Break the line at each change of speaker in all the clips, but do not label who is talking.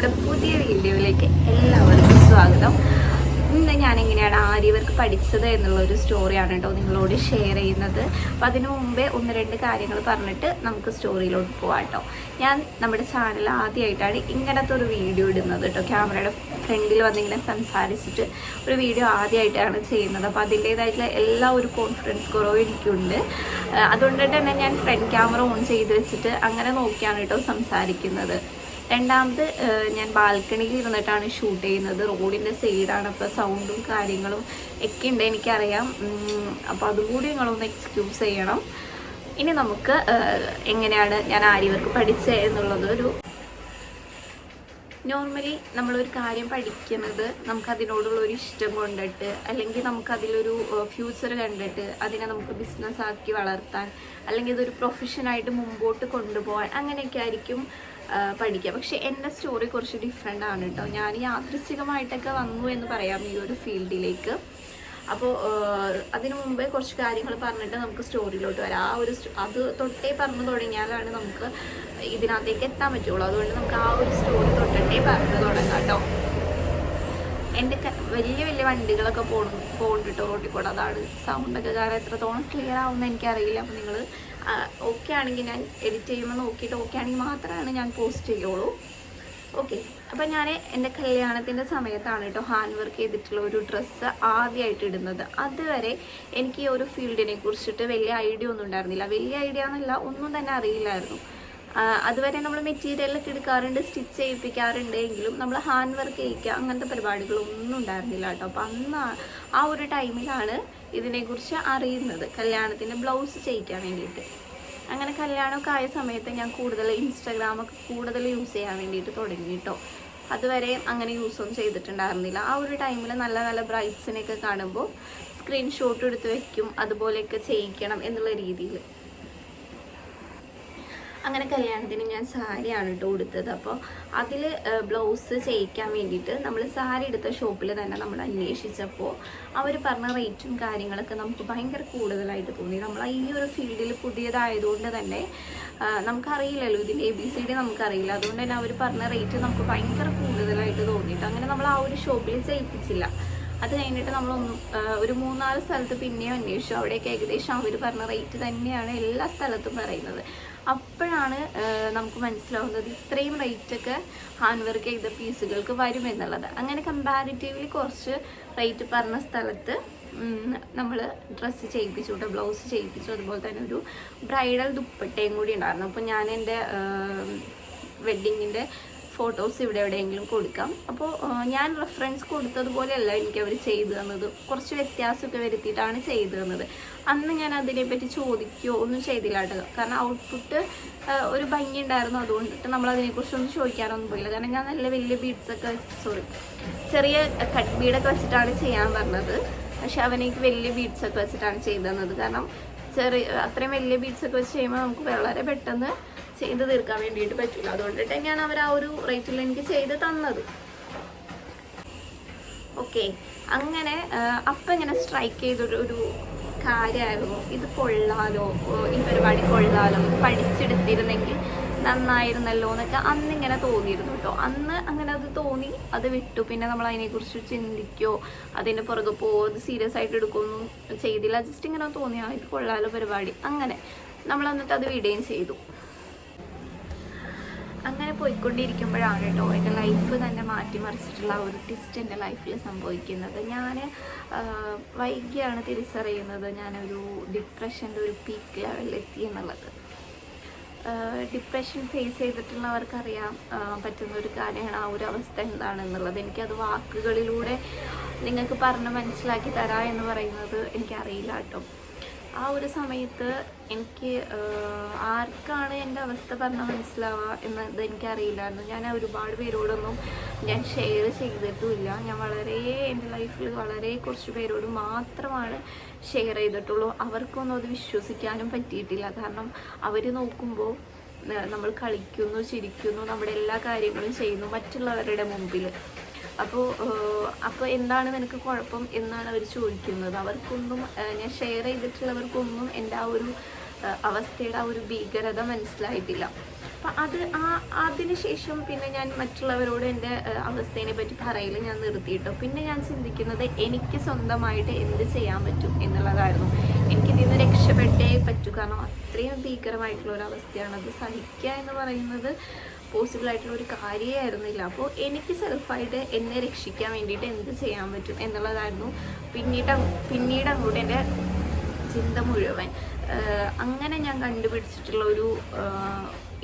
നമ്മുടെ പുതിയ വീഡിയോയിലേക്ക് എല്ലാവർക്കും സ്വാഗതം. ഇന്ന് ഞാനെങ്ങനെയാണ് ആര്യവർക്ക് പഠിച്ചത് എന്നുള്ള ഒരു സ്റ്റോറിയാണ് കേട്ടോ നിങ്ങളോട് ഷെയർ ചെയ്യുന്നത്. അപ്പോൾ അതിനു മുമ്പേ ഒന്ന് രണ്ട് കാര്യങ്ങൾ പറഞ്ഞിട്ട് നമുക്ക് സ്റ്റോറിയിലോട്ട് പോകാം കേട്ടോ. ഞാൻ നമ്മുടെ ചാനൽ ആദ്യമായിട്ടാണ് ഇങ്ങനത്തെ ഒരു വീഡിയോ ഇടുന്നത് കേട്ടോ. ക്യാമറയുടെ ഫ്രണ്ടിൽ വന്നിങ്ങനെ സംസാരിച്ചിട്ട് ഒരു വീഡിയോ ആദ്യമായിട്ടാണ് ചെയ്യുന്നത്. അപ്പോൾ അതിൻ്റേതായിട്ടുള്ള എല്ലാ ഒരു കോൺഫിഡൻസ് കുറവും എനിക്കുണ്ട്. അതുകൊണ്ട് തന്നെ ഞാൻ ഫ്രണ്ട് ക്യാമറ ഓൺ ചെയ്ത് വെച്ചിട്ട് അങ്ങനെ നോക്കിയാണ് കേട്ടോ സംസാരിക്കുന്നത്. രണ്ടാമത് ഞാൻ ബാൽക്കണിയിൽ ഇരുന്നിട്ടാണ് ഷൂട്ട് ചെയ്യുന്നത്. റോഡിൻ്റെ സൈഡാണ്, അപ്പോൾ സൗണ്ടും കാര്യങ്ങളും ഒക്കെ ഉണ്ട് എനിക്കറിയാം. അപ്പോൾ അതുകൂടി നിങ്ങളൊന്ന് എക്സ്ക്യൂസ് ചെയ്യണം. ഇനി നമുക്ക് എങ്ങനെയാണ് ഞാൻ ആര്യവർക്ക് പഠിച്ചത് എന്നുള്ളത് നോർമലി നമ്മളൊരു കാര്യം പഠിക്കുന്നത് നമുക്കതിനോടുള്ള ഒരു ഇഷ്ടം കൊണ്ടിട്ട്, അല്ലെങ്കിൽ നമുക്കതിലൊരു ഫ്യൂച്ചർ കണ്ടിട്ട് അതിനെ നമുക്ക് ബിസിനസ്സാക്കി വളർത്താൻ, അല്ലെങ്കിൽ ഇതൊരു പ്രൊഫഷനായിട്ട് മുമ്പോട്ട് കൊണ്ടുപോകാൻ അങ്ങനെയൊക്കെ ആയിരിക്കും പഠിക്കുക. പക്ഷെ എൻ്റെ സ്റ്റോറി കുറച്ച് ഡിഫറെൻ്റ് ആണ് കേട്ടോ. ഞാൻ യാദൃശ്ചികമായിട്ടൊക്കെ വന്നു എന്ന് പറയാം ഈ ഒരു ഫീൽഡിലേക്ക്. അപ്പോൾ അതിനു മുമ്പേ കുറച്ച് കാര്യങ്ങൾ പറഞ്ഞിട്ട് നമുക്ക് സ്റ്റോറിയിലോട്ട് വരാം. അത് തൊട്ടേ പറഞ്ഞു തുടങ്ങിയാലാണ് നമുക്ക് ഇതിനകത്തേക്ക് എത്താൻ പറ്റുള്ളൂ. അതുകൊണ്ട് നമുക്ക് ആ ഒരു സ്റ്റോറി തൊട്ടേ പറഞ്ഞു തുടങ്ങാം കേട്ടോ. എൻ്റെ വലിയ വലിയ വണ്ടികളൊക്കെ പോകണ്ടിട്ടോ റോട്ടിൽ കൂടെ. അതാണ് സൗണ്ടൊക്കെ കാരണം എത്രത്തോളം ക്ലിയർ ആവുമെന്ന് എനിക്കറിയില്ല. അപ്പോൾ നിങ്ങൾ ഓക്കെ ആണെങ്കിൽ ഞാൻ എഡിറ്റ് ചെയ്യുമ്പോൾ നോക്കിയിട്ട് ഓക്കെ ആണെങ്കിൽ മാത്രമാണ് ഞാൻ പോസ്റ്റ് ചെയ്യുള്ളൂ. ഓക്കെ, അപ്പം ഞാൻ എൻ്റെ കല്യാണത്തിൻ്റെ സമയത്താണ് കേട്ടോ ഹാൻഡ് വർക്ക് ചെയ്തിട്ടുള്ള ഒരു ഡ്രസ്സ് ആദ്യമായിട്ട് ഇടുന്നത്. അതുവരെ എനിക്ക് ഈ ഒരു ഫീൽഡിനെ കുറിച്ചിട്ട് വലിയ ഐഡിയ ഒന്നും ഉണ്ടായിരുന്നില്ല. വലിയ ഐഡിയ എന്നല്ല, ഒന്നും തന്നെ അറിയില്ലായിരുന്നു. അതുവരെ നമ്മൾ മെറ്റീരിയലൊക്കെ എടുക്കാറുണ്ട്, സ്റ്റിച്ച് ചെയ്യിപ്പിക്കാറുണ്ട്, എങ്കിലും നമ്മൾ ഹാൻഡ് വർക്ക് ചെയ്യിക്കുക അങ്ങനത്തെ പരിപാടികളൊന്നും ഉണ്ടായിരുന്നില്ല കേട്ടോ. അപ്പം അന്ന് ആ ഒരു ടൈമിലാണ് ഇതിനെക്കുറിച്ച് അറിയുന്നത്, കല്യാണത്തിൻ്റെ ബ്ലൗസ് ചെയ്യിക്കാൻ വേണ്ടിയിട്ട്. അങ്ങനെ കല്യാണമൊക്കെ ആയ സമയത്ത് ഞാൻ കൂടുതൽ ഇൻസ്റ്റാഗ്രാമൊക്കെ കൂടുതൽ യൂസ് ചെയ്യാൻ വേണ്ടിയിട്ട് തുടങ്ങി കേട്ടോ. അതുവരെ അങ്ങനെ യൂസൊന്നും ചെയ്തിട്ടുണ്ടായിരുന്നില്ല. ആ ഒരു ടൈമിൽ നല്ല നല്ല ബ്രൈഡ്സിനെയൊക്കെ കാണുമ്പോൾ സ്ക്രീൻഷോട്ട് എടുത്ത് വയ്ക്കും, അതുപോലെയൊക്കെ ചെയ്യിക്കണം എന്നുള്ള രീതിയിൽ. അങ്ങനെ കല്യാണത്തിന് ഞാൻ സാരിയാണ് കേട്ടോ കൊടുത്തത്. അപ്പോൾ അതിൽ ബ്ലൗസ് ചെയ്യിക്കാൻ വേണ്ടിയിട്ട് നമ്മൾ സാരി എടുത്ത ഷോപ്പിൽ തന്നെ നമ്മൾ അന്വേഷിച്ചപ്പോൾ അവർ പറഞ്ഞ റേറ്റും കാര്യങ്ങളൊക്കെ നമുക്ക് ഭയങ്കര കൂടുതലായിട്ട് തോന്നി. നമ്മൾ ഈ ഒരു ഫീൽഡിൽ പുതിയതായതുകൊണ്ട് തന്നെ നമുക്കറിയില്ലല്ലോ, ഇതിൻ്റെ ABCD നമുക്കറിയില്ല. അതുകൊണ്ട് തന്നെ അവർ പറഞ്ഞ റേറ്റ് നമുക്ക് ഭയങ്കര കൂടുതലായിട്ട് തോന്നിയിട്ട് അങ്ങനെ നമ്മൾ ആ ഒരു ഷോപ്പിൽ ചെയ്യിപ്പിച്ചില്ല. അത് കഴിഞ്ഞിട്ട് നമ്മളൊന്നും ഒരു 3-4 സ്ഥലത്ത് പിന്നെയും അന്വേഷിച്ചു. അവിടെയൊക്കെ ഏകദേശം അവർ പറഞ്ഞ റേറ്റ് തന്നെയാണ് എല്ലാ സ്ഥലത്തും പറയുന്നത്. അപ്പോഴാണ് നമുക്ക് മനസ്സിലാവുന്നത് ഇത്രയും റേറ്റൊക്കെ ഹാൻഡ് വർക്ക് ചെയ്ത പീസുകൾക്ക് വരുമെന്നുള്ളത്. അങ്ങനെ കമ്പാരിറ്റീവ്ലി കുറച്ച് റേറ്റ് പറഞ്ഞ സ്ഥലത്ത് നമ്മൾ ഡ്രസ്സ് ചെയ്യിപ്പിച്ചു കേട്ടോ, ബ്ലൗസ് ചെയ്യിപ്പിച്ചു. അതുപോലെ തന്നെ ഒരു ബ്രൈഡൽ ദുപ്പട്ടയും കൂടി ഉണ്ടായിരുന്നു. അപ്പോൾ ഞാൻ എൻ്റെ വെഡ്ഡിങ്ങിൻ്റെ ഫോട്ടോസ് ഇവിടെ എവിടെയെങ്കിലും കൊടുക്കാം. അപ്പോൾ ഞാൻ റെഫറൻസ് കൊടുത്തതുപോലെയല്ല എനിക്ക് അവർ ചെയ്തു തന്നത്, കുറച്ച് വ്യത്യാസമൊക്കെ വരുത്തിയിട്ടാണ് ചെയ്തു തന്നത്. അന്ന് ഞാൻ അതിനെപ്പറ്റി ചോദിക്കുകയോ ഒന്നും ചെയ്തില്ല കേട്ടോ. കാരണം ഔട്ട്പുട്ട് ഒരു ഭംഗി ഉണ്ടായിരുന്നു, അതുകൊണ്ടിട്ട് നമ്മൾ അതിനെക്കുറിച്ചൊന്നും ചോദിക്കാനൊന്നും പോയില്ല. കാരണം ഞാൻ നല്ല വലിയ ബീഡ്സൊക്കെ ചെറിയ കട്ട് ബീഡൊക്കെ വെച്ചിട്ടാണ് ചെയ്യാൻ പറഞ്ഞത്. പക്ഷെ അവനേക്ക് വലിയ ബീഡ്സൊക്കെ വെച്ചിട്ടാണ് ചെയ്തു തന്നത്. കാരണം അത്രയും വലിയ ബീഡ്സൊക്കെ വെച്ച് ചെയ്യുമ്പോൾ നമുക്ക് വളരെ പെട്ടെന്ന് ചെയ്ത് തീർക്കാൻ വേണ്ടിയിട്ട് പറ്റില്ല. അതുകൊണ്ടിട്ട് തന്നെയാണ് അവർ ആ ഒരു റേറ്റിൽ എനിക്ക് ചെയ്ത് തന്നത്. ഓക്കെ, അങ്ങനെ അപ്പം ഇങ്ങനെ സ്ട്രൈക്ക് ചെയ്തൊരു കാര്യമായിരുന്നു, ഇത് കൊള്ളാലോ, ഈ പരിപാടി കൊള്ളാലോ, ഇത് പഠിച്ചെടുത്തിരുന്നെങ്കിൽ നന്നായിരുന്നല്ലോ എന്നൊക്കെ അന്നിങ്ങനെ തോന്നിയിരുന്നു കേട്ടോ. അന്ന് അങ്ങനെ അത് തോന്നി, അത് വിട്ടു. പിന്നെ നമ്മൾ അതിനെക്കുറിച്ച് ചിന്തിക്കുകയോ അതിൻ്റെ പുറകെ പോകുമോ, അത് സീരിയസ് ആയിട്ട് എടുക്കുകയൊന്നും ചെയ്തില്ല. ജസ്റ്റ് ഇങ്ങനെ തോന്നിയാൽ ഇത് കൊള്ളാലോ പരിപാടി, അങ്ങനെ നമ്മൾ എന്നിട്ട് അത് വിടുകയും ചെയ്തു. അങ്ങനെ പോയിക്കൊണ്ടിരിക്കുമ്പോഴാണ് കേട്ടോ എൻ്റെ ലൈഫ് തന്നെ മാറ്റിമറിച്ചിട്ടുള്ള ഒരു ട്വിസ്റ്റ് എൻ്റെ ലൈഫിൽ സംഭവിക്കുന്നത്. ഞാൻ വൈകിയാണ് തിരിച്ചറിയുന്നത് ഞാനൊരു ഡിപ്രഷൻ്റെ ഒരു പീക്ക് ലെവലിൽ എത്തി എന്നുള്ളത്. ഡിപ്രഷൻ ഫേസ് ചെയ്തിട്ടുള്ളവർക്കറിയാൻ പറ്റുന്ന ഒരു കാര്യമാണ് ആ ഒരു അവസ്ഥ എന്താണെന്നുള്ളത്. എനിക്കത് വാക്കുകളിലൂടെ നിങ്ങൾക്ക് പറഞ്ഞ് മനസ്സിലാക്കി തരാം എന്ന് പറയുന്നത് എനിക്കറിയില്ല കേട്ടോ. ആ ഒരു സമയത്ത് എനിക്ക് ആർക്കാണ് എൻ്റെ അവസ്ഥ പറഞ്ഞാൽ മനസ്സിലാവുക എന്നത് എനിക്കറിയില്ലായിരുന്നു. ഞാൻ ഒരുപാട് പേരോടൊന്നും ഞാൻ ഷെയർ ചെയ്തിട്ടുമില്ല. ഞാൻ എൻ്റെ ലൈഫിൽ വളരെ കുറച്ച് പേരോട് മാത്രമാണ് ഷെയർ ചെയ്തിട്ടുള്ളൂ. അവർക്കൊന്നും അത് വിശ്വസിക്കാനും പറ്റിയിട്ടില്ല. കാരണം അവർ നോക്കുമ്പോൾ നമ്മൾ കളിക്കുന്നു, ചിരിക്കുന്നു, നമ്മുടെ എല്ലാ കാര്യങ്ങളും ചെയ്യുന്നു മറ്റുള്ളവരുടെ മുമ്പിൽ. അപ്പോൾ എന്താണ് നിനക്ക് കുഴപ്പം എന്നാണ് അവർ ചോദിക്കുന്നത്. അവർക്കൊന്നും ഞാൻ ഷെയർ ചെയ്തിട്ടുള്ളവർക്കൊന്നും എൻ്റെ ആ ഒരു അവസ്ഥയുടെ ആ ഒരു ഭീകരത മനസ്സിലായിട്ടില്ല. അപ്പം അതിനുശേഷം പിന്നെ ഞാൻ മറ്റുള്ളവരോട് എൻ്റെ അവസ്ഥയെ പറ്റി പറയൽ ഞാൻ നിർത്തിയിട്ടോ. പിന്നെ ഞാൻ ചിന്തിക്കുന്നത് എനിക്ക് സ്വന്തമായിട്ട് എന്ത് ചെയ്യാൻ പറ്റും എന്നുള്ളതായിരുന്നു. എനിക്കിതിൽ നിന്ന് രക്ഷപ്പെട്ടേ പറ്റൂ, കാരണം അത്രയും ഭീകരമായിട്ടുള്ള ഒരു അവസ്ഥയാണ്. അത് സഹിക്കുക എന്ന് പറയുന്നത് പോസിബിളായിട്ടുള്ള ഒരു കാര്യമായിരുന്നില്ല. അപ്പോൾ എനിക്ക് സെൽഫായിട്ട് എന്നെ രക്ഷിക്കാൻ വേണ്ടിയിട്ട് എന്ത് ചെയ്യാൻ പറ്റും എന്നുള്ളതായിരുന്നു പിന്നീട് അങ്ങോട്ട് എൻ്റെ ചിന്ത മുഴുവൻ. അങ്ങനെ ഞാൻ കണ്ടുപിടിച്ചിട്ടുള്ള ഒരു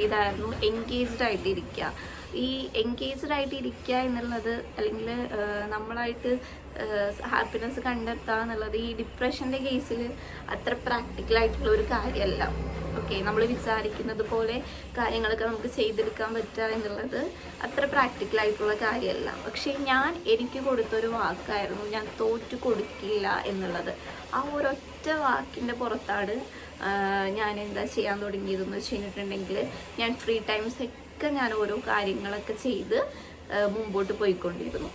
ഇതായിരുന്നു എൻഗേജ്ഡ് ആയിട്ടിരിക്കുക. ഈ എൻഗേജ്ഡ് ആയിട്ടിരിക്കുക എന്നുള്ളത്, അല്ലെങ്കിൽ നമ്മളായിട്ട് ഹാപ്പിനെസ് കണ്ടെത്തുക എന്നുള്ളത് ഈ ഡിപ്രഷൻ്റെ കേസിൽ അത്ര പ്രാക്ടിക്കലായിട്ടുള്ള ഒരു കാര്യമല്ല. ഓക്കെ, നമ്മൾ വിചാരിക്കുന്നത് പോലെ കാര്യങ്ങളൊക്കെ നമുക്ക് ചെയ്തെടുക്കാൻ പറ്റുക എന്നുള്ളത് അത്ര പ്രാക്ടിക്കലായിട്ടുള്ള കാര്യമല്ല. പക്ഷേ എനിക്ക് കൊടുത്തൊരു വാക്കായിരുന്നു, ഞാൻ തോറ്റു കൊടുക്കില്ല എന്നുള്ളത്. ആ ഒരൊറ്റ വാക്കിൻ്റെ പുറത്താണ് ഞാൻ എന്താ ചെയ്യാൻ തുടങ്ങിയതെന്ന് വെച്ച് കഴിഞ്ഞിട്ടുണ്ടെങ്കിൽ, ഞാൻ ഫ്രീ ടൈംസൊക്കെ ഞാൻ ഓരോ കാര്യങ്ങളൊക്കെ ചെയ്ത് മുമ്പോട്ട് പോയിക്കൊണ്ടിരുന്നു.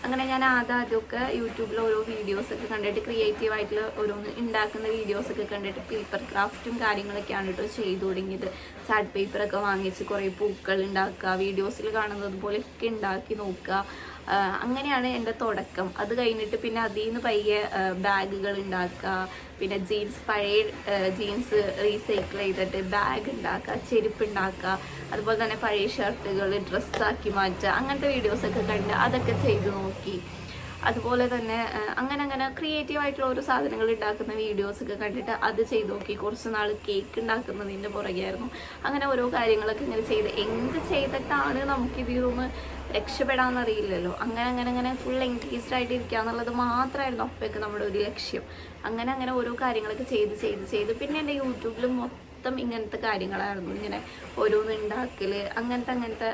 അങ്ങനെ ഞാൻ ആദ്യമൊക്കെ യൂട്യൂബിൽ ഓരോ വീഡിയോസൊക്കെ കണ്ടിട്ട്, ക്രിയേറ്റീവായിട്ടുള്ള ഓരോന്ന് ഉണ്ടാക്കുന്ന വീഡിയോസൊക്കെ കണ്ടിട്ട് പേപ്പർ ക്രാഫ്റ്റും കാര്യങ്ങളൊക്കെയാണ് കേട്ടോ ചെയ്തു തുടങ്ങിയത്. ചാർട്ട് പേപ്പറൊക്കെ വാങ്ങിച്ച് കുറേ പൂക്കൾ ഉണ്ടാക്കുക, വീഡിയോസിൽ കാണുന്നത് പോലെയൊക്കെ ഉണ്ടാക്കി നോക്കുക. അങ്ങനെയാണ് എൻ്റെ തുടക്കം. അത് കഴിഞ്ഞിട്ട് പിന്നെ അതിൽ നിന്ന് പയ്യെ ബാഗുകൾ ഉണ്ടാക്കുക, പിന്നെ പഴയ ജീൻസ് റീസൈക്കിൾ ചെയ്തിട്ട് ബാഗ് ഉണ്ടാക്കുക, ചെരുപ്പ് ഉണ്ടാക്കുക, അതുപോലെ തന്നെ പഴയ ഷർട്ടുകൾ ഡ്രസ്സാക്കി മാറ്റുക, അങ്ങനത്തെ വീഡിയോസൊക്കെ കണ്ട് അതൊക്കെ ചെയ്ത് നോക്കി. അതുപോലെ തന്നെ അങ്ങനെ ക്രിയേറ്റീവായിട്ടുള്ള ഓരോ സാധനങ്ങൾ ഉണ്ടാക്കുന്ന വീഡിയോസൊക്കെ കണ്ടിട്ട് അത് ചെയ്ത് നോക്കി. കുറച്ച് നാൾ കേക്ക് ഉണ്ടാക്കുന്നതിൻ്റെ പുറകെയായിരുന്നു. അങ്ങനെ ഓരോ കാര്യങ്ങളൊക്കെ ഇങ്ങനെ എന്ത് ചെയ്തിട്ടാണ് നമുക്കിതിൽ നിന്ന് രക്ഷപ്പെടാമെന്നറിയില്ലല്ലോ. അങ്ങനെ ഫുൾ എൻഗേജ്ഡ് ആയിട്ട് ഇരിക്കുക എന്നുള്ളത് മാത്രമായിരുന്നു അപ്പോഴൊക്കെ നമ്മുടെ ഒരു ലക്ഷ്യം. അങ്ങനെ ഓരോ കാര്യങ്ങളൊക്കെ ചെയ്ത് പിന്നെ എൻ്റെ യൂട്യൂബിൽ മൊത്തം ഇങ്ങനത്തെ കാര്യങ്ങളായിരുന്നു. ഇങ്ങനെ ഓരോന്ന് ഉണ്ടാക്കൽ, അങ്ങനത്തെ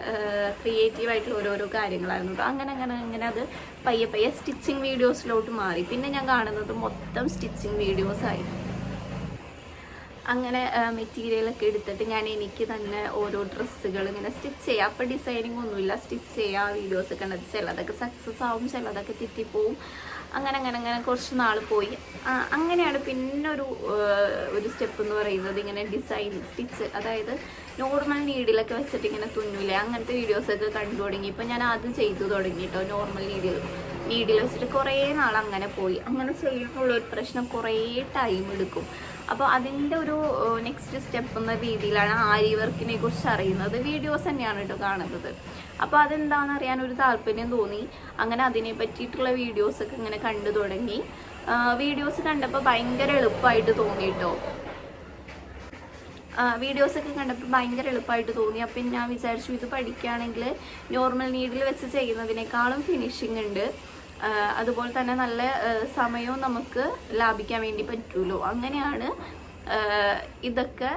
ക്രിയേറ്റീവായിട്ടുള്ള ഓരോരോ കാര്യങ്ങളായിരുന്നു. അങ്ങനെ അത് പയ്യെ സ്റ്റിച്ചിങ് വീഡിയോസിലോട്ട് മാറി. പിന്നെ ഞാൻ കാണുന്നത് മൊത്തം സ്റ്റിച്ചിങ് വീഡിയോസായി. അങ്ങനെ മെറ്റീരിയലൊക്കെ എടുത്തിട്ട് ഞാൻ എനിക്ക് തന്നെ ഓരോ ഡ്രസ്സുകൾ ഇങ്ങനെ സ്റ്റിച്ച് ചെയ്യുക. അപ്പോൾ ഡിസൈനിങ് ഒന്നുമില്ല, സ്റ്റിച്ച് ചെയ്യുക, വീഡിയോസൊക്കെ ഉണ്ടത്. ചിലതൊക്കെ സക്സസ് ആവും, ചിലതൊക്കെ തെറ്റിപ്പോവും. അങ്ങനെ കുറച്ച് നാൾ പോയി. അങ്ങനെയാണ് പിന്നെ ഒരു സ്റ്റെപ്പ് എന്ന് പറയുന്നത് ഇങ്ങനെ ഡിസൈൻ സ്റ്റിച്ച്, അതായത് നോർമൽ നീഡിലൊക്കെ വെച്ചിട്ട് ഇങ്ങനെ തുന്നൂലേ, അങ്ങനത്തെ വീഡിയോസൊക്കെ കണ്ടു തുടങ്ങി. ഇപ്പം ഞാൻ ആദ്യം ചെയ്തു തുടങ്ങി കേട്ടോ. നോർമൽ നീഡിൽ വെച്ചിട്ട് കുറേ നാൾ അങ്ങനെ പോയി. അങ്ങനെ ചെയ്യുമ്പോഴുള്ളൊരു പ്രശ്നം, കുറേ ടൈം എടുക്കും. അപ്പോൾ അതിൻ്റെ ഒരു നെക്സ്റ്റ് സ്റ്റെപ്പ് എന്ന രീതിയിലാണ് ആരി വർക്കിനെ കുറിച്ച് അറിയുന്നത്. വീഡിയോസ് തന്നെയാണ് കേട്ടോ കാണുന്നത്. അപ്പോൾ അതെന്താണെന്ന് അറിയാൻ ഒരു താല്പര്യം തോന്നി. അങ്ങനെ അതിനെ പറ്റിയിട്ടുള്ള വീഡിയോസൊക്കെ ഇങ്ങനെ കണ്ടു തുടങ്ങി. വീഡിയോസ് കണ്ടപ്പോൾ ഭയങ്കര എളുപ്പമായിട്ട് തോന്നി കേട്ടോ. വീഡിയോസൊക്കെ കണ്ടപ്പോൾ ഭയങ്കര എളുപ്പമായിട്ട് തോന്നി. അപ്പം ഞാൻ വിചാരിച്ചു ഇത് പഠിക്കുകയാണെങ്കിൽ നോർമൽ നീഡിൽ വെച്ച് ചെയ്യുന്നതിനേക്കാളും ഫിനിഷിംഗ് ഉണ്ട്, അതുപോലെ തന്നെ നല്ല സമയവും നമുക്ക് ലാഭിക്കാൻ വേണ്ടി പറ്റുമല്ലോ. അങ്ങനെയാണ് ഇതൊക്കെ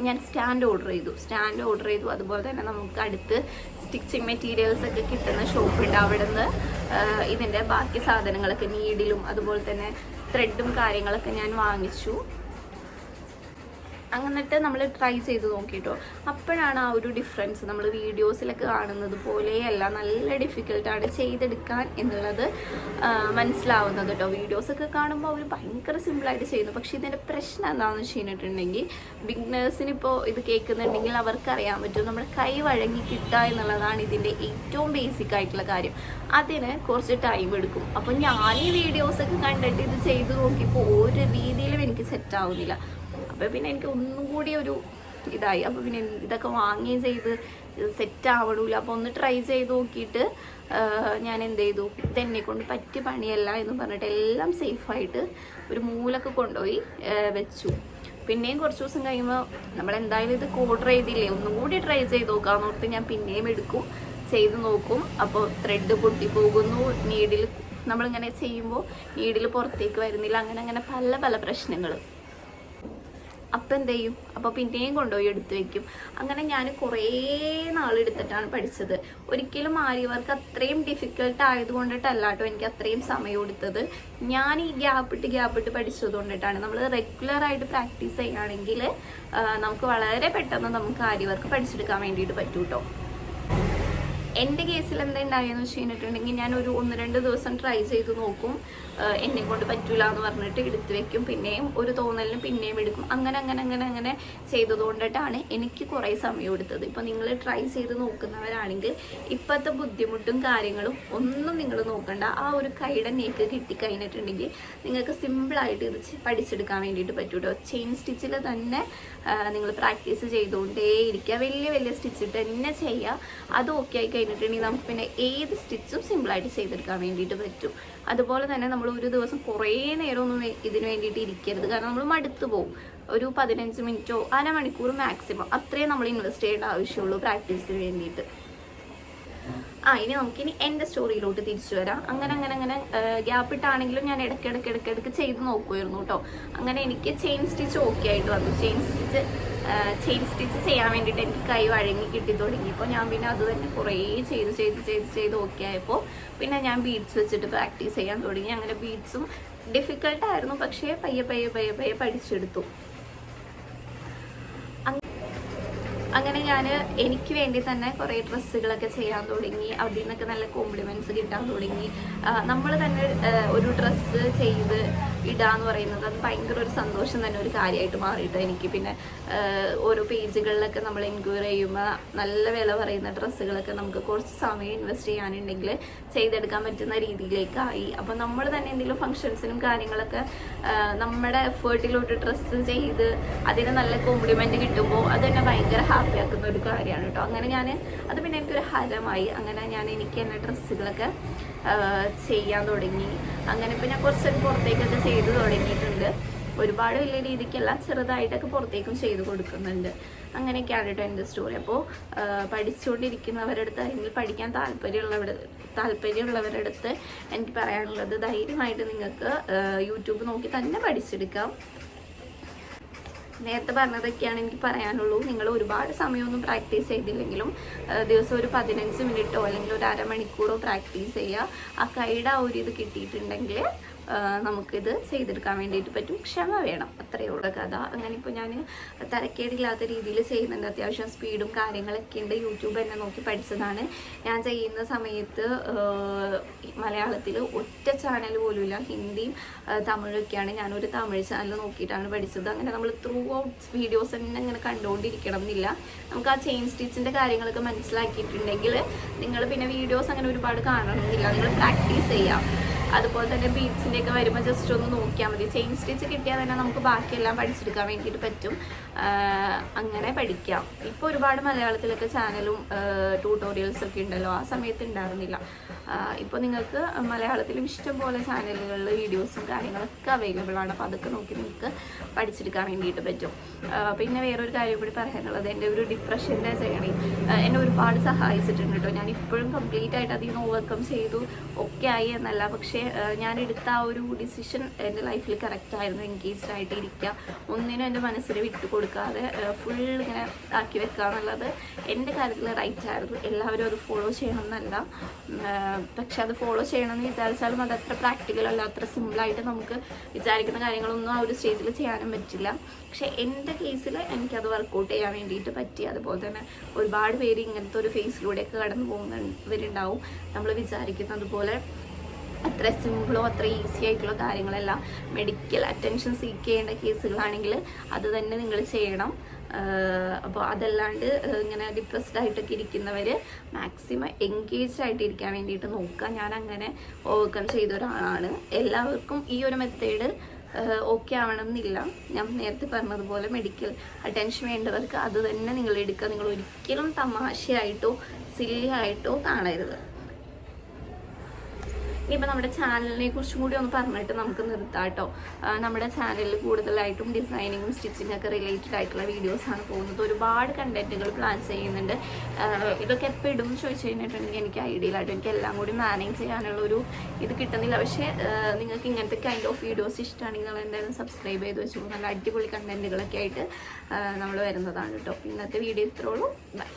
ഞാൻ സ്റ്റാൻഡ് ഓർഡർ ചെയ്തു. അതുപോലെ തന്നെ നമുക്ക് അടുത്ത് സ്റ്റിച്ചിങ് മെറ്റീരിയൽസൊക്കെ കിട്ടുന്ന ഷോപ്പുണ്ട്. അവിടെ നിന്ന് ഇതിൻ്റെ ബാക്കി സാധനങ്ങളൊക്കെ നീഡിലും അതുപോലെ തന്നെ ത്രെഡും കാര്യങ്ങളൊക്കെ ഞാൻ വാങ്ങിച്ചു. എന്നിട്ട് നമ്മൾ ട്രൈ ചെയ്ത് നോക്കിയിട്ടോ. അപ്പോഴാണ് ആ ഒരു ഡിഫറൻസ് നമ്മൾ വീഡിയോസിലൊക്കെ കാണുന്നത് പോലെയല്ല, നല്ല ഡിഫിക്കൽട്ടാണ് ചെയ്തെടുക്കാൻ എന്നുള്ളത് മനസ്സിലാവുന്നത് കേട്ടോ. വീഡിയോസൊക്കെ കാണുമ്പോൾ അവർ ഭയങ്കര സിമ്പിളായിട്ട് ചെയ്യുന്നു. പക്ഷേ ഇതിൻ്റെ പ്രശ്നം എന്താണെന്ന് വെച്ച് കഴിഞ്ഞിട്ടുണ്ടെങ്കിൽ, ബിഗിനേഴ്സിനിപ്പോൾ ഇത് കേൾക്കുന്നുണ്ടെങ്കിൽ അവർക്കറിയാൻ പറ്റും, നമ്മുടെ കൈ വഴങ്ങി കിട്ടുക എന്നുള്ളതാണ് ഇതിൻ്റെ ഏറ്റവും ബേസിക് ആയിട്ടുള്ള കാര്യം. അതിന് കുറച്ച് ടൈം എടുക്കും. അപ്പോൾ ഞാൻ ഈ വീഡിയോസൊക്കെ കണ്ടിട്ട് ഇത് ചെയ്ത് നോക്കിയപ്പോൾ ഒരു രീതിയിലും എനിക്ക് സെറ്റാവുന്നില്ല. അപ്പോൾ പിന്നെ എനിക്ക് ഒന്നും കൂടി ഒരു ഇതായി. അപ്പോൾ പിന്നെ ഇതൊക്കെ വാങ്ങുകയും ചെയ്ത് സെറ്റ് ആവണില്ല. അപ്പോൾ ഒന്ന് ട്രൈ ചെയ്ത് നോക്കിയിട്ട് ഞാൻ എന്ത് ചെയ്തു, ഇതെന്നെ കൊണ്ട് പറ്റിയ പണിയല്ല എന്ന് പറഞ്ഞിട്ട് എല്ലാം സേഫായിട്ട് ഒരു മൂലൊക്കെ കൊണ്ടുപോയി വെച്ചു. പിന്നെയും കുറച്ച് ദിവസം കഴിയുമ്പോൾ നമ്മളെന്തായാലും ഇത് ഓർഡർ ചെയ്തില്ലേ, ഒന്നും കൂടി ട്രൈ ചെയ്ത് നോക്കാമെന്ന് ഓർത്ത് ഞാൻ പിന്നെയും ചെയ്ത് നോക്കും. അപ്പോൾ ത്രെഡ് പൊട്ടിപ്പോകുന്നു, നീഡിൽ നമ്മളിങ്ങനെ ചെയ്യുമ്പോൾ നീഡിൽ പുറത്തേക്ക് വരുന്നില്ല, അങ്ങനെ പല പ്രശ്നങ്ങൾ. അപ്പം എന്ത് ചെയ്യും, അപ്പോൾ പിന്നെയും കൊണ്ടുപോയി എടുത്ത് വയ്ക്കും. അങ്ങനെ ഞാൻ കുറേ നാളെടുത്തിട്ടാണ് പഠിച്ചത്. ഒരിക്കലും ആരി വർക്ക് അത്രയും ഡിഫിക്കൽട്ട് ആയതുകൊണ്ടിട്ടല്ല കേട്ടോ എനിക്ക് അത്രയും സമയം എടുത്തത്. ഞാൻ ഈ ഗ്യാപ്പിട്ട് പഠിച്ചത് കൊണ്ടിട്ടാണ്. നമ്മൾ റെഗുലറായിട്ട് പ്രാക്ടീസ് ചെയ്യുകയാണെങ്കിൽ നമുക്ക് വളരെ പെട്ടെന്ന് നമുക്ക് ആരി വർക്ക് പഠിച്ചെടുക്കാൻ വേണ്ടിയിട്ട് പറ്റും കേട്ടോ. എൻ്റെ കേസിൽ എന്താ ഉണ്ടായെന്ന് വെച്ച് കഴിഞ്ഞിട്ടുണ്ടെങ്കിൽ ഞാൻ ഒരു 1-2 ദിവസം ട്രൈ ചെയ്ത് നോക്കും, എന്നെ കൊണ്ട് പറ്റൂല എന്ന് പറഞ്ഞിട്ട് എടുത്ത് വെക്കും, പിന്നെയും ഒരു തോന്നലിന് പിന്നെയും എടുക്കും. അങ്ങനെ ചെയ്തതുകൊണ്ടിട്ടാണ് എനിക്ക് കുറേ സമയം എടുത്തത്. ഇപ്പോൾ നിങ്ങൾ ട്രൈ ചെയ്ത് നോക്കുന്നവരാണെങ്കിൽ ഇപ്പോഴത്തെ ബുദ്ധിമുട്ടും കാര്യങ്ങളും ഒന്നും നിങ്ങൾ നോക്കണ്ട. ആ ഒരു കൈയുടെ നേക്ക് കിട്ടിക്കഴിഞ്ഞിട്ടുണ്ടെങ്കിൽ നിങ്ങൾക്ക് സിമ്പിളായിട്ട് ഇത് പഠിച്ചെടുക്കാൻ വേണ്ടിയിട്ട് പറ്റും കേട്ടോ. ചെയിൻ സ്റ്റിച്ചിൽ തന്നെ നിങ്ങൾ പ്രാക്ടീസ് ചെയ്തുകൊണ്ടേയിരിക്കുക, വലിയ സ്റ്റിച്ച് തന്നെ ചെയ്യുക. അത് ഓക്കെ ആയി കഴിഞ്ഞിട്ടുണ്ടെങ്കിൽ നമുക്ക് പിന്നെ ഏത് സ്റ്റിച്ചും സിമ്പിളായിട്ട് ചെയ്തെടുക്കാൻ വേണ്ടിയിട്ട് പറ്റും. അതുപോലെ തന്നെ നമ്മൾ ഒരു ദിവസം കുറേ നേരമൊന്നും ഇതിന് വേണ്ടിയിട്ട് ഇരിക്കരുത്, കാരണം നമ്മൾ മടുത്തു പോകും. ഒരു 15 മിനിറ്റോ അരമണിക്കൂർ മാക്സിമം അത്രയും നമ്മൾ ഇൻവെസ്റ്റ് ചെയ്യേണ്ട ആവശ്യമുള്ളൂ പ്രാക്ടീസിന് വേണ്ടിയിട്ട്. ഇനി നമുക്കിനി എൻ്റെ സ്റ്റോറിയിലോട്ട് തിരിച്ചു വരാം. അങ്ങനെ ഗ്യാപ്പ് ഇട്ടാണെങ്കിലും ഞാൻ ഇടയ്ക്ക് ചെയ്ത് നോക്കുമായിരുന്നു കേട്ടോ. അങ്ങനെ എനിക്ക് ചെയിൻ സ്റ്റിച്ച് ഓക്കെ ആയിട്ട് വന്നു. ചെയിൻ സ്റ്റിച്ച് ചെയ്യാൻ വേണ്ടിയിട്ട് എനിക്ക് കൈ വഴങ്ങി കിട്ടി തുടങ്ങിയപ്പോൾ ഞാൻ പിന്നെ അത് തന്നെ കുറേ ചെയ്ത് ഓക്കെ ആയപ്പോൾ പിന്നെ ഞാൻ ബീഡ്സ് വെച്ചിട്ട് പ്രാക്ടീസ് ചെയ്യാൻ തുടങ്ങി. അങ്ങനെ ബീഡ്സും ഡിഫിക്കൽട്ടായിരുന്നു, പക്ഷേ പയ്യെ പഠിച്ചെടുത്തു. അങ്ങനെ ഞാൻ എനിക്ക് വേണ്ടി തന്നെ കുറേ ഡ്രസ്സുകളൊക്കെ ചെയ്യാൻ തുടങ്ങി. അതിൽ നിന്നൊക്കെ നല്ല കോംപ്ലിമെൻറ്റ്സ് കിട്ടാൻ തുടങ്ങി. നമ്മൾ തന്നെ ഒരു ഡ്രസ്സ് ചെയ്ത് ഇടാന്ന് പറയുന്നത് അത് ഭയങ്കര ഒരു സന്തോഷം തന്നെ ഒരു കാര്യമായിട്ട് മാറിയിട്ട് എനിക്ക്. പിന്നെ ഓരോ പേജുകളിലൊക്കെ നമ്മൾ എൻക്വയറി ചെയ്യുമ്പോൾ നല്ല വില പറയുന്ന ഡ്രസ്സുകളൊക്കെ നമുക്ക് കുറച്ച് സമയം ഇൻവെസ്റ്റ് ചെയ്യാനുണ്ടെങ്കിൽ ചെയ്തെടുക്കാൻ പറ്റുന്ന രീതിയിലേക്കായി. അപ്പോൾ നമ്മൾ തന്നെ എന്തെങ്കിലും ഫങ്ഷൻസിനും കാര്യങ്ങളൊക്കെ നമ്മുടെ എഫേർട്ടിലോട്ട് ഡ്രസ്സ് ചെയ്ത് അതിന് നല്ല കോംപ്ലിമെൻറ്റ് കിട്ടുമ്പോൾ അത് തന്നെ ഭയങ്കര ഹാപ്പി ആക്കുന്ന ഒരു കാര്യമാണ് കേട്ടോ. അങ്ങനെ അത് പിന്നെ എനിക്കൊരു ഹരമായി. അങ്ങനെ എനിക്ക് തന്നെ ഡ്രസ്സുകളൊക്കെ ചെയ്യാൻ തുടങ്ങി. അങ്ങനെ ഇപ്പോൾ ഞാൻ കുറച്ചൊക്കെ പുറത്തേക്കൊക്കെ ചെയ്ത് തുടങ്ങിയിട്ടുണ്ട്. ഒരുപാട് വലിയ രീതിക്കല്ല, ചെറുതായിട്ടൊക്കെ പുറത്തേക്കും ചെയ്ത് കൊടുക്കുന്നുണ്ട്. അങ്ങനെയൊക്കെയാണ് കേട്ടോ എൻ്റെ സ്റ്റോറി. അപ്പോൾ പഠിച്ചുകൊണ്ടിരിക്കുന്നവരുടെ അടുത്ത് അല്ലെങ്കിൽ പഠിക്കാൻ താല്പര്യമുള്ളവരുടെ അടുത്ത് എനിക്ക് പറയാനുള്ളത്, ധൈര്യമായിട്ട് നിങ്ങൾക്ക് യൂട്യൂബ് നോക്കി തന്നെ പഠിച്ചെടുക്കാം. നേരത്തെ പറഞ്ഞതൊക്കെയാണ് എനിക്ക് പറയാനുള്ളൂ. നിങ്ങൾ ഒരുപാട് സമയമൊന്നും പ്രാക്ടീസ് ചെയ്തില്ലെങ്കിലും ദിവസം ഒരു 15 മിനിറ്റോ അല്ലെങ്കിൽ ഒരു അരമണിക്കൂറോ പ്രാക്ടീസ് ചെയ്യുക. ആ കൈയുടെ ആ ഒരു ഇത് കിട്ടിയിട്ടുണ്ടെങ്കിൽ നമുക്കിത് ചെയ്തെടുക്കാൻ വേണ്ടിയിട്ട് പറ്റും. ക്ഷമ വേണം, അത്രയേ ഉള്ള കഥ. അങ്ങനെ ഇപ്പോൾ ഞാൻ തരക്കേടില്ലാത്ത രീതിയിൽ ചെയ്യുന്നുണ്ട്. അത്യാവശ്യം സ്പീഡും കാര്യങ്ങളൊക്കെ ഉണ്ട്. യൂട്യൂബ് എന്നെ നോക്കി പഠിച്ചതാണ്. ഞാൻ ചെയ്യുന്ന സമയത്ത് മലയാളത്തിൽ ഒറ്റ ചാനൽ പോലുമില്ല, ഹിന്ദിയും തമിഴൊക്കെയാണ്. ഞാനൊരു തമിഴ് ചാനൽ നോക്കിയിട്ടാണ് പഠിച്ചത്. അങ്ങനെ നമ്മൾ ത്രൂ ഔട്ട് വീഡിയോസ് തന്നെ ഇങ്ങനെ കണ്ടുകൊണ്ടിരിക്കണം എന്നില്ല. നമുക്ക് ആ ചെയിൻ സ്റ്റിച്ചിൻ്റെ കാര്യങ്ങളൊക്കെ മനസ്സിലാക്കിയിട്ടുണ്ടെങ്കിൽ നിങ്ങൾ പിന്നെ വീഡിയോസ് അങ്ങനെ ഒരുപാട് കാണണമെന്നില്ല, നിങ്ങൾ പ്രാക്ടീസ് ചെയ്യാം. അതുപോലെ തന്നെ ബീഡ്സിൻ്റെയൊക്കെ വരുമ്പോൾ ജസ്റ്റ് ഒന്ന് നോക്കിയാൽ മതി. ചെയിൻ സ്റ്റിച്ച് കിട്ടിയാൽ തന്നെ നമുക്ക് ബാക്കിയെല്ലാം പഠിച്ചെടുക്കാൻ വേണ്ടിയിട്ട് പറ്റും. അങ്ങനെ പഠിക്കാം. ഇപ്പോൾ ഒരുപാട് മലയാളത്തിലൊക്കെ ചാനലും ട്യൂട്ടോറിയൽസൊക്കെ ഉണ്ടല്ലോ, ആ സമയത്ത് ഉണ്ടായിരുന്നില്ല. ഇപ്പോൾ നിങ്ങൾക്ക് മലയാളത്തിലും ഇഷ്ടംപോലെ ചാനലുകളിൽ വീഡിയോസും കാര്യങ്ങളൊക്കെ അവൈലബിൾ ആണ്. അപ്പോൾ അതൊക്കെ നോക്കി നിങ്ങൾക്ക് പഠിച്ചെടുക്കാൻ വേണ്ടിയിട്ട് പറ്റും. പിന്നെ വേറൊരു കാര്യം കൂടി പറയാനുള്ളത്, എൻ്റെ ഒരു ഡിപ്രഷൻ്റെ ജേണി എന്നെ ഒരുപാട് സഹായിച്ചിട്ടുണ്ട് കേട്ടോ. ഞാൻ ഇപ്പോഴും കംപ്ലീറ്റ് ആയിട്ട് അതിൽ നിന്ന് ഓവർകം ചെയ്തു ഒക്കെ ആയി എന്നല്ല, പക്ഷേ ഞാൻ എടുത്ത ആ ഒരു ഡിസിഷൻ എൻ്റെ ലൈഫിൽ കറക്റ്റായിരുന്നു. എൻഗേജ്ഡ് ആയിട്ട് ഇരിക്കുക, ഒന്നിനും എൻ്റെ മനസ്സിൽ വിട്ടു കൊടുക്കാതെ ഫുൾ ഇങ്ങനെ ആക്കി വെക്കുക എന്നുള്ളത് എൻ്റെ കാര്യത്തിൽ റൈറ്റ് ആയിരുന്നു. എല്ലാവരും അത് ഫോളോ ചെയ്യണം എന്നല്ല, പക്ഷെ അത് ഫോളോ ചെയ്യണമെന്ന് വിചാരിച്ചാലും അത് അത്ര പ്രാക്ടിക്കലല്ല, അത്ര സിമ്പിളായിട്ട് നമുക്ക് വിചാരിക്കുന്ന കാര്യങ്ങളൊന്നും ആ ഒരു സ്റ്റേജിൽ ചെയ്യാനും പറ്റില്ല. പക്ഷെ എൻ്റെ കേസിൽ എനിക്കത് വർക്കൗട്ട് ചെയ്യാൻ വേണ്ടിയിട്ട് പറ്റി. അതുപോലെ തന്നെ ഒരുപാട് പേര് ഇങ്ങനത്തെ ഒരു ഫേസിലൂടെയൊക്കെ കടന്നു പോകുന്നവരുണ്ടാവും. നമ്മൾ വിചാരിക്കുന്നത് പോലെ അത്ര സിമ്പിളോ അത്ര ഈസി ആയിട്ടുള്ള കാര്യങ്ങളല്ല. മെഡിക്കൽ അറ്റൻഷൻ സീക്ക് ചെയ്യേണ്ട കേസുകളാണെങ്കിൽ അത് തന്നെ നിങ്ങൾ ചെയ്യണം. അപ്പോൾ അതല്ലാണ്ട് ഇങ്ങനെ ഡിപ്രസ്ഡ് ആയിട്ടൊക്കെ ഇരിക്കുന്നവർ മാക്സിമം എൻഗേജ്ഡ് ആയിട്ട് ഇരിക്കാൻ വേണ്ടിയിട്ട് നോക്കുക. ഞാൻ അങ്ങനെ ഓവർകം ചെയ്ത ഒരാളാണ്. എല്ലാവർക്കും ഈ ഒരു മെത്തേഡ് ഓക്കെ ആവണം എന്നില്ല. ഞാൻ നേരത്തെ പറഞ്ഞതുപോലെ മെഡിക്കൽ അറ്റൻഷൻ വേണ്ടവർക്ക് അത് തന്നെ നിങ്ങൾ എടുക്കുക. നിങ്ങൾ ഒരിക്കലും തമാശയായിട്ടോ സില്ലി ആയിട്ടോ കാണരുത്. ഇനിയിപ്പോൾ നമ്മുടെ ചാനലിനെ കുറിച്ചും കൂടി ഒന്ന് പറഞ്ഞിട്ട് നമുക്ക് നിർത്താം കേട്ടോ. നമ്മുടെ ചാനലിൽ കൂടുതലായിട്ടും ഡിസൈനിങ്ങും സ്റ്റിച്ചിങ് ഒക്കെ റിലേറ്റഡ് ആയിട്ടുള്ള വീഡിയോസാണ് പോകുന്നത്. ഒരുപാട് കണ്ടന്റുകൾ പ്ലാൻ ചെയ്യുന്നുണ്ട്. ഇതൊക്കെ എപ്പോൾ ഇടും ചോദിച്ചു കഴിഞ്ഞിട്ടുണ്ടെങ്കിൽ എനിക്ക് ഐഡിയയിലായിട്ട് എനിക്ക് എല്ലാം കൂടി മാനേജ് ചെയ്യാനുള്ളൊരു ഇത് കിട്ടുന്നില്ല. പക്ഷേ നിങ്ങൾക്ക് ഇങ്ങനത്തെ കൈൻഡ് ഓഫ് വീഡിയോസ് ഇഷ്ടമാണെങ്കിൽ നിങ്ങൾ എന്തായാലും സബ്സ്ക്രൈബ് ചെയ്ത് വെച്ചു. നല്ല അടിപൊളി കണ്ടന്റുകളൊക്കെ ആയിട്ട് നമ്മൾ വരുന്നതാണ് കേട്ടോ. ഇന്നത്തെ വീഡിയോ ഇത്രയുള്ളൂ. ബൈ.